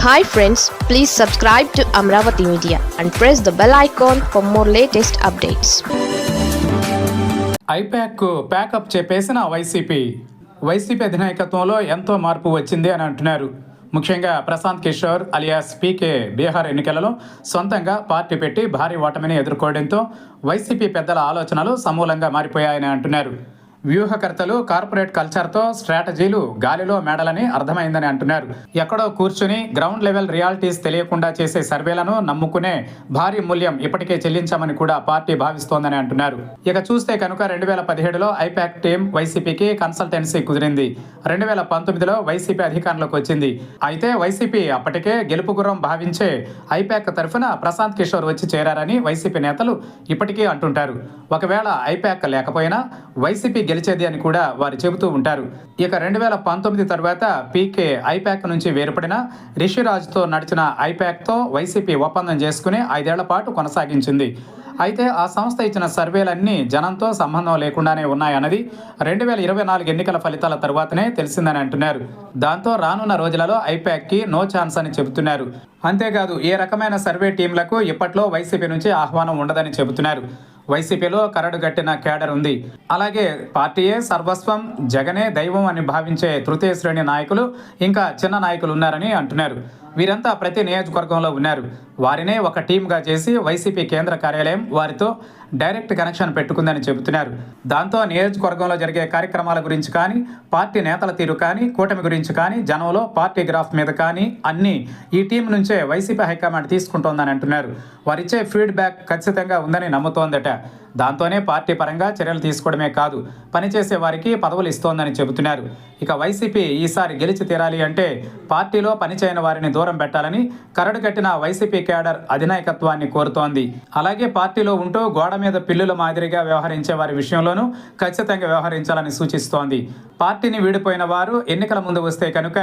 Hi friends, please subscribe to Amravati Media and press the bell icon for more latest updates. IPAC pack up చెప్పేసిన వైసీపీ అధినాయకత్వంలో ఎంతో మార్పు వచ్చింది అని అంటున్నారు. ముఖ్యంగా ప్రశాంత్ కిషోర్ అలియాస్ పీకే బీహార్ ఎన్నికలలో సొంతంగా పార్టీ పెట్టి భారీ ఓటమిని ఎదుర్కోవడంతో వైసీపీ పెద్దల ఆలోచనలు సమూలంగా మారిపోయాయని అంటున్నారు. వ్యూహకర్తలు కార్పొరేట్ కల్చర్తో స్ట్రాటజీలు గాలిలో మేడలని అర్థమైందని అంటున్నారు. ఎక్కడో కూర్చుని గ్రౌండ్ లెవెల్ రియాలిటీస్ తెలియకుండా చేసే సర్వేలను నమ్ముకునే భారీ మూల్యం ఇప్పటికే చెల్లించామని కూడా పార్టీ భావిస్తోందని అంటున్నారు. ఇక చూస్తే కనుక 2017లో ఐపాక్ టీం వైసీపీకి కన్సల్టెన్సీ కుదిరింది. 2019లో వైసీపీ అధికారంలోకి వచ్చింది. అయితే వైసీపీ అప్పటికే గెలుపు గుర్రం భావించే ఐపాక్ తరఫున ప్రశాంత్ కిషోర్ వచ్చి చేరారని వైసీపీ నేతలు ఇప్పటికీ అంటుంటారు. ఒకవేళ ఐపాక్ లేకపోయినా వైసీపీ గెలిచేది అని కూడా వారు చెబుతూ ఉంటారు. ఇక 2019 తర్వాత పీకే ఐపాక్ నుంచి వేరుపడిన రిషిరాజ్తో నడిచిన ఐపాక్తో వైసీపీ ఒప్పందం చేసుకుని 5 ఏళ్ల పాటు కొనసాగించింది. అయితే ఆ సంస్థ ఇచ్చిన సర్వేలన్నీ జనంతో సంబంధం లేకుండానే ఉన్నాయన్నది 2024 ఎన్నికల ఫలితాల తర్వాతనే తెలిసిందని అంటున్నారు. దాంతో రానున్న రోజులలో ఐపాక్కి నో ఛాన్స్ అని చెబుతున్నారు. అంతేకాదు ఏ రకమైన సర్వే టీంలకు ఇప్పట్లో వైసీపీ నుంచి ఆహ్వానం ఉండదని చెబుతున్నారు. వైసీపీలో కరడుగట్టిన కేడర్ ఉంది. అలాగే పార్టీయే సర్వస్వం, జగనే దైవం అని భావించే తృతీయ శ్రేణి నాయకులు, ఇంకా చిన్న నాయకులు ఉన్నారని అంటున్నారు. వీరంతా ప్రతి నియోజకవర్గంలో ఉన్నారు. వారినే ఒక టీమ్గా చేసి వైసీపీ కేంద్ర కార్యాలయం వారితో డైరెక్ట్ కనెక్షన్ పెట్టుకుందని చెబుతున్నారు. దాంతో నియోజకవర్గంలో జరిగే కార్యక్రమాల గురించి కానీ, పార్టీ నేతల తీరు కానీ, కూటమి గురించి కానీ, జనంలో పార్టీ గ్రాఫ్ మీద కానీ అన్నీ ఈ టీం నుంచే వైసీపీ హైకమాండ్ తీసుకుంటోందని అంటున్నారు. వారిచ్చే ఫీడ్బ్యాక్ ఖచ్చితంగా ఉందని నమ్ముతోందట. దాంతోనే పార్టీ పరంగా చర్యలు తీసుకోవడమే కాదు, పనిచేసే వారికి పదవులు ఇస్తోందని చెబుతున్నారు. ఇక వైసీపీ ఈసారి గెలిచి తీరాలి అంటే పార్టీలో పనిచేయని వారిని దూరం పెట్టాలని కరడుగట్టిన వైసీపీ కేడర్ అధినాయకత్వాన్ని కోరుతోంది. అలాగే పార్టీలో ఉంటూ గోడ మీద పిల్లుల మాదిరిగా వ్యవహరించే వారి విషయంలోనూ ఖచ్చితంగా వ్యవహరించాలని సూచిస్తోంది. పార్టీని వీడిపోయిన వారు ఎన్నికల ముందు వస్తే కనుక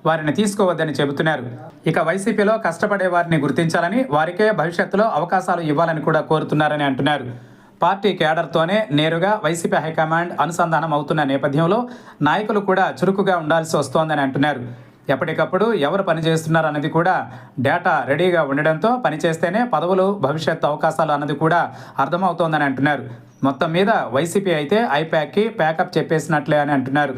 వారిని తీసుకోవద్దని చెబుతున్నారు. ఇక వైసీపీలో కష్టపడే వారిని గుర్తించాలని, వారికే భవిష్యత్తులో అవకాశాలు ఇవ్వాలని కూడా కోరుతున్నారని అంటున్నారు. పార్టీ కేడర్తోనే నేరుగా వైసీపీ హైకమాండ్ అనుసంధానం అవుతున్న నేపథ్యంలో నాయకులు కూడా చురుకుగా ఉండాల్సి వస్తోందని అంటున్నారు. ఎప్పటికప్పుడు ఎవరు పనిచేస్తున్నారు అన్నది కూడా డేటా రెడీగా ఉండడంతో పనిచేస్తేనే పదవులు, భవిష్యత్తు అవకాశాలు అన్నది కూడా అర్థమవుతోందని అంటున్నారు. మొత్తం మీద వైసీపీ అయితే ఐపాక్కి ప్యాకప్ చెప్పేసినట్లే అని అంటున్నారు.